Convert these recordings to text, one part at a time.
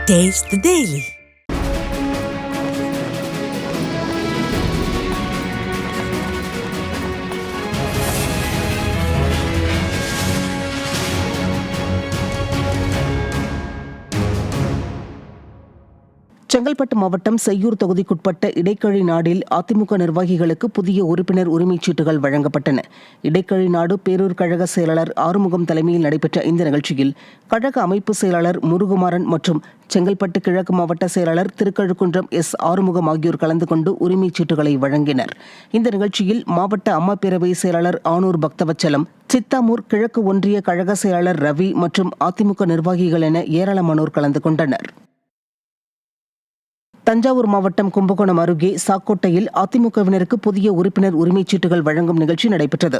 Taste the Daily. Chengalpattu மாவட்டம் செய்யூர் தொகுதிக்குட்பட்ட இடைக்கழி நாடில் அதிமுக நிர்வாகிகளுக்கு புதிய உறுப்பினர் உரிமைச் சீட்டுகள் வழங்கப்பட்டன. இடைக்கழி நாடு பேரூர் கழக செயலாளர் ஆறுமுகம் தலைமையில் நடைபெற்ற இந்த நிகழ்ச்சியில் கழக அமைப்பு செயலாளர் முருகுமாறன் மற்றும் செங்கல்பட்டு கிழக்கு மாவட்ட செயலாளர் திருக்கழுக்குன்றம் எஸ். ஆறுமுகம் ஆகியோர் கலந்து கொண்டு உரிமைச் சீட்டுகளை வழங்கினர். இந்த நிகழ்ச்சியில் மாவட்ட அம்மா பேரவை செயலாளர் ஆனூர் பக்தவச்சலம், சித்தாமூர் கிழக்கு ஒன்றிய கழக செயலாளர் ரவி மற்றும் அதிமுக நிர்வாகிகள் என ஏராளமானோர் கலந்து கொண்டனர். தஞ்சாவூர் மாவட்டம் கும்பகோணம் அருகே சாக்கோட்டையில் அதிமுகவினருக்கு புதிய உறுப்பினர் உரிமைச் சீட்டுகள் வழங்கும் நிகழ்ச்சி நடைபெற்றது.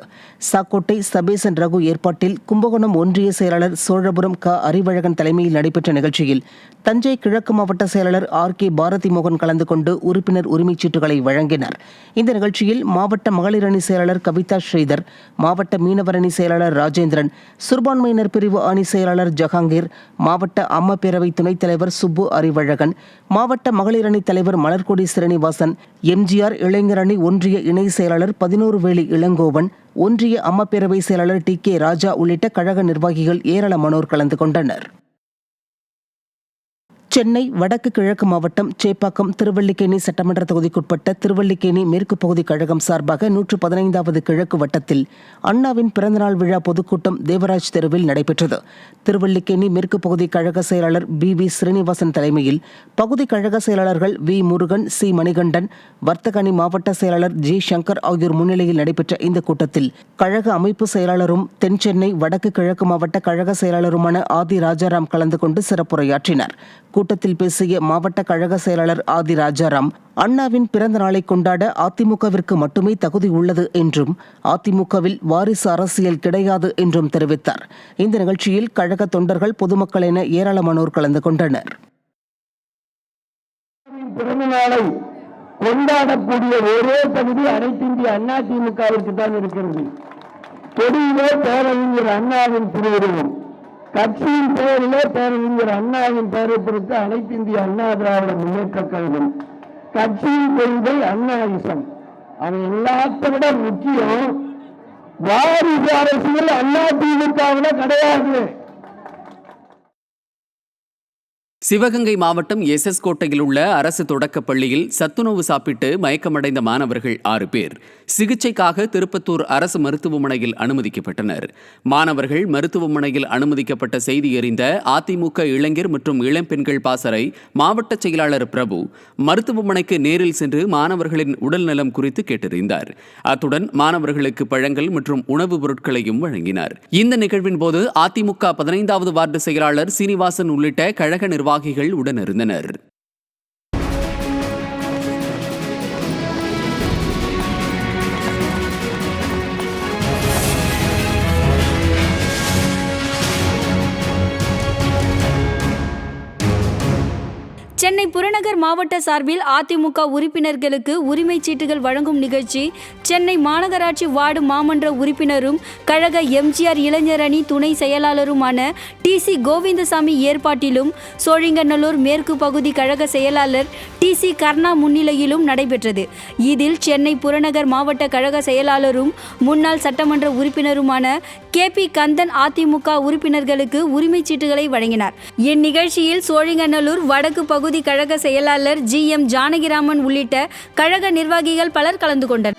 சாக்கோட்டை சபேசன் ரகு ஏற்பாட்டில் கும்பகோணம் ஒன்றிய செயலாளர் சோழபுரம் க. அறிவழகன் தலைமையில் நடைபெற்ற நிகழ்ச்சியில் தஞ்சை கிழக்கு மாவட்ட செயலாளர் R.K. பாரதி மோகன் கலந்து கொண்டு உறுப்பினர் உரிமைச் சீட்டுகளை வழங்கினர். இந்த நிகழ்ச்சியில் மாவட்ட மகளிர் அணி செயலாளர் கவிதா ஸ்ரீதர், மாவட்ட மீனவர் அணி செயலாளர் ராஜேந்திரன், சிறுபான்மையினர் பிரிவு அணி செயலாளர் ஜஹாங்கீர், மாவட்ட அம்மா பேரவை துணைத் தலைவர் சுப்பு அறிவழகன், மாவட்ட மகளிர் அணி தலைவர் மலர்கொடி ஸ்ரீனிவாசன், எம்ஜிஆர் இளைஞர் அணி ஒன்றிய இணை செயலாளர் 11 வேலி இளங்கோவன், ஒன்றிய அம்மா பேரவை செயலாளர் T.K. ராஜா உள்ளிட்ட கழக நிர்வாகிகள் ஏராளமானோர் கலந்து கொண்டனர். சென்னை வடக்கு கிழக்கு மாவட்டம் சேப்பாக்கம் திருவல்லிக்கேணி சட்டமன்ற தொகுதிக்குட்பட்ட திருவல்லிக்கேணி மேற்கு பகுதி கழகம் சார்பாக 115வது கிழக்கு வட்டத்தில் அண்ணாவின் பிறந்தநாள் விழா பொதுக்கூட்டம் தேவராஜ் தெருவில் நடைபெற்றது. திருவல்லிக்கேணி மேற்கு பகுதி கழக செயலாளர் B.V. ஸ்ரீனிவாசன் தலைமையில் பகுதி கழக செயலாளர்கள் V. முருகன், C. மணிகண்டன், வர்த்தக அணி மாவட்ட செயலாளர் J. சங்கர் ஆகியோர் முன்னிலையில் நடைபெற்ற இந்த கூட்டத்தில் கழக அமைப்பு செயலாளரும் தென் சென்னை வடக்கு கிழக்கு மாவட்ட கழக செயலாளருமான ஆதி ராஜாராம் கலந்து கொண்டு சிறப்புரையாற்றினார். கூட்டத்தில் பேசிய மாவட்ட கழக செயலாளர் ஆதி ராஜாராம், அண்ணாவின் பிறந்த நாளை கொண்டாட அதிமுகவிற்கு மட்டுமே தகுதி உள்ளது என்றும் அதிமுகவில் வாரிசு அரசியல் கிடையாது என்றும் தெரிவித்தார். இந்த நிகழ்ச்சியில் கழக தொண்டர்கள், பொதுமக்கள் என ஏராளமானோர் கலந்து கொண்டனர். பிறந்தநாளை கொண்டாடக்கூடிய ஒரே தகுதி அனைத்து இந்திய அண்ணா திமுகவிற்கு தான் இருக்கிறது. கொடியிலே பேரறிஞர் அண்ணாவின் திருவுருவம், கட்சியின் பெயரிலே பேரறிஞர் அண்ணாவின் பெயரை பொறுத்து அனைத்து இந்திய அண்ணா திராவிட முன்னேற்ற கழகம், கட்சியின் கொள்கை அண்ணாயிசம். அவன் எல்லாத்தை விட முக்கியம், வாரிசு அரசியல் அண்ணா திமுகவில கிடையாது. சிவகங்கை மாவட்டம் SS கோட்டையில் உள்ள அரசு தொடக்கப் பள்ளியில் சத்துணவு சாப்பிட்டு மயக்கமடைந்த மாணவர்கள் 6 பேர் சிகிச்சைக்காக திருப்பத்தூர் அரசு மருத்துவமனையில் அனுமதிக்கப்பட்டனர். மாணவர்கள் மருத்துவமனையில் அனுமதிக்கப்பட்ட செய்தி அறிந்த அதிமுக இளைஞர் மற்றும் இளம்பெண்கள் பாசறை மாவட்ட செயலாளர் பிரபு மருத்துவமனைக்கு நேரில் சென்று மாணவர்களின் உடல்நலம் குறித்து கேட்டறிந்தார். அத்துடன் மாணவர்களுக்கு பழங்கள் மற்றும் உணவுப் பொருட்களையும் வழங்கினார். இந்த நிகழ்வின் போது அதிமுக 15வது வார்டு செயலாளர் சீனிவாசன் உள்ளிட்ட கழக நிர்வாகிகள் உடனிருந்தனர். சென்னை புறநகர் மாவட்ட சார்பில் அதிமுக உறுப்பினர்களுக்கு உரிமைச் சீட்டுகள் வழங்கும் நிகழ்ச்சி சென்னை மாநகராட்சி வார்டு மாமன்ற உறுப்பினரும் கழக எம்ஜிஆர் இளைஞர் அணி துணை செயலாளருமான T.C. கோவிந்தசாமி ஏற்பாட்டிலும் சோழிங்கநல்லூர் மேற்கு பகுதி கழக செயலாளர் T.C. கர்ணா முன்னிலையிலும் நடைபெற்றது. இதில் சென்னை புறநகர் மாவட்ட கழக செயலாளரும் முன்னாள் சட்டமன்ற உறுப்பினருமான K.P. கந்தன் அதிமுக உறுப்பினர்களுக்கு உரிமைச் சீட்டுகளை வழங்கினார். இந்நிகழ்ச்சியில் சோழிங்கநல்லூர் வடக்கு பகுதி கழக செயலாளர் G.M. ஜானகிராமன் உள்ளிட்ட கழக நிர்வாகிகள் பலர் கலந்து கொண்டனர்.